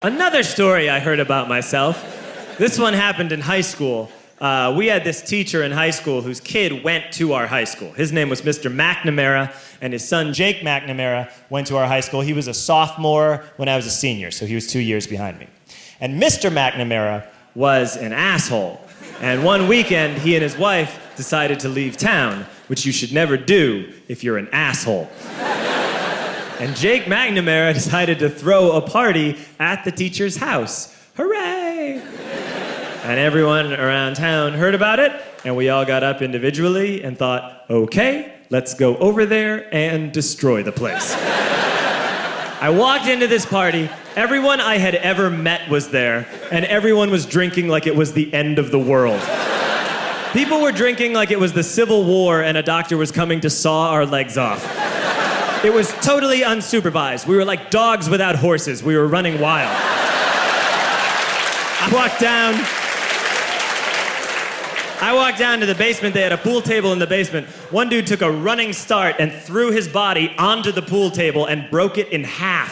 Another story I heard about myself. This one happened in high school. We had this teacher in high school whose kid went to our high school. His name was Mr. McNamara, and his son Jake McNamara went to our high school. He was a sophomore when I was a senior, so he was 2 years behind me. And Mr. McNamara was an asshole. And one weekend, he and his wife decided to leave town, which you should never do if you're an asshole. And Jake McNamara decided to throw a party at the teacher's house. Hooray! And everyone around town heard about it, and we all got up individually and thought, okay, let's go over there and destroy the place. I walked into this party, everyone I had ever met was there, and everyone was drinking like it was the end of the world. People were drinking like it was the Civil War and a doctor was coming to saw our legs off. It was totally unsupervised. We were like dogs without horses. We were running wild. I walked down to the basement. They had a pool table in the basement. One dude took a running start and threw his body onto the pool table and broke it in half.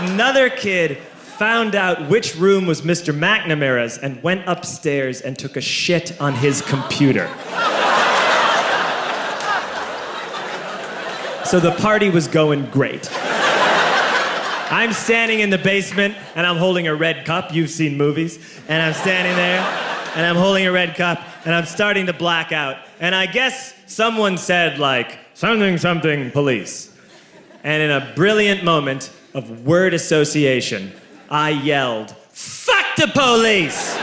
Another kid found out which room was Mr. McNamara's and went upstairs and took a shit on his computer. So the party was going great. I'm standing in the basement and I'm holding a red cup. You've seen movies. And I'm standing there and I'm holding a red cup and I'm starting to black out. And I guess someone said like, something, something, police. And in a brilliant moment of word association, I yelled, fuck the police!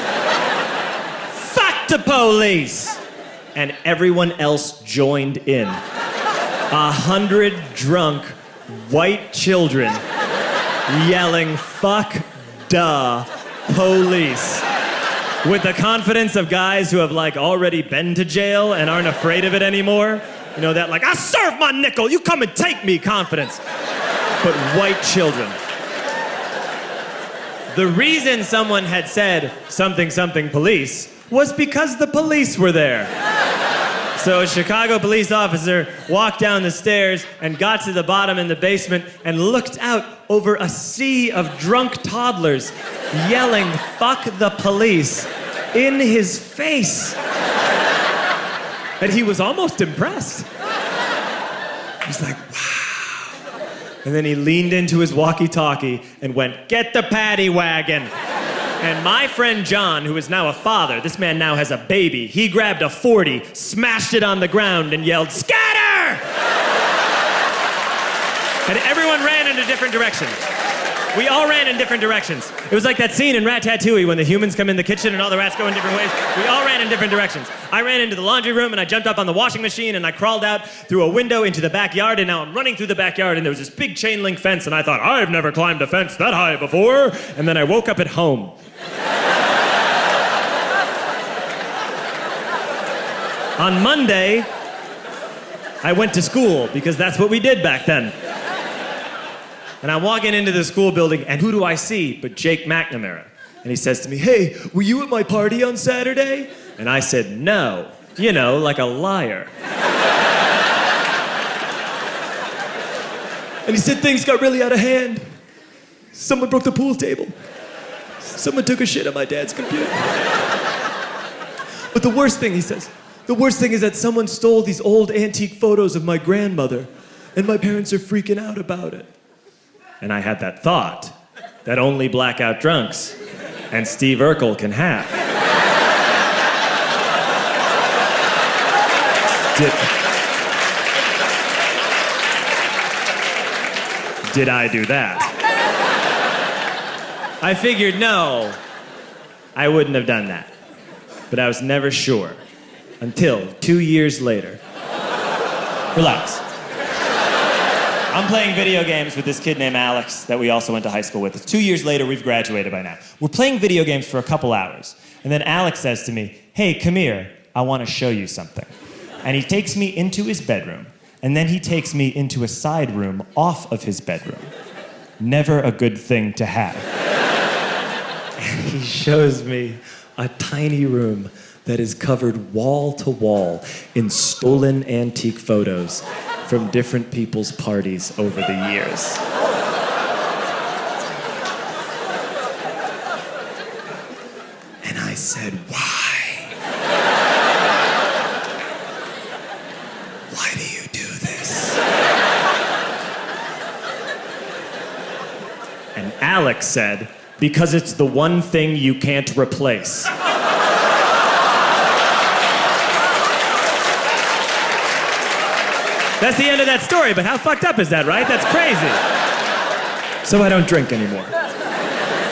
Fuck the police! And everyone else joined in. 100 drunk white children yelling, fuck the police. With the confidence of guys who have like already been to jail and aren't afraid of it anymore. You know, that like, I serve my nickel, you come and take me confidence. But white children. The reason someone had said something, something police was because the police were there. So a Chicago police officer walked down the stairs and got to the bottom in the basement and looked out over a sea of drunk toddlers yelling, fuck the police, in his face. And he was almost impressed. He was like, wow. And then he leaned into his walkie-talkie and went, get the paddy wagon. And my friend John, who is now a father, this man now has a baby, he grabbed a 40, smashed it on the ground, and yelled, scatter! And everyone ran in a different direction. We all ran in different directions. It was like that scene in Ratatouille when the humans come in the kitchen and all the rats go in different ways. We all ran in different directions. I ran into the laundry room and I jumped up on the washing machine and I crawled out through a window into the backyard, and now I'm running through the backyard and there was this big chain link fence and I thought, I've never climbed a fence that high before. And then I woke up at home. On Monday, I went to school because that's what we did back then. And I'm walking into the school building, and who do I see but Jake McNamara? And he says to me, hey, were you at my party on Saturday? And I said, no. You know, like a liar. And he said, things got really out of hand. Someone broke the pool table. Someone took a shit on my dad's computer. But the worst thing, he says, the worst thing is that someone stole these old antique photos of my grandmother, and my parents are freaking out about it. And I had that thought that only blackout drunks and Steve Urkel can have. Did I do that? I figured, no, I wouldn't have done that. But I was never sure until 2 years later. Relax. I'm playing video games with this kid named Alex that we also went to high school with. 2 years later, we've graduated by now. We're playing video games for a couple hours. And then Alex says to me, hey, come here, I want to show you something. And he takes me into his bedroom. And then he takes me into a side room off of his bedroom. Never a good thing to have. And he shows me a tiny room that is covered wall to wall in stolen antique photos from different people's parties over the years. said, why? Why do you do this? And Alex said, because it's the one thing you can't replace. That's the end of that story, but how fucked up is that, right? That's crazy. So I don't drink anymore.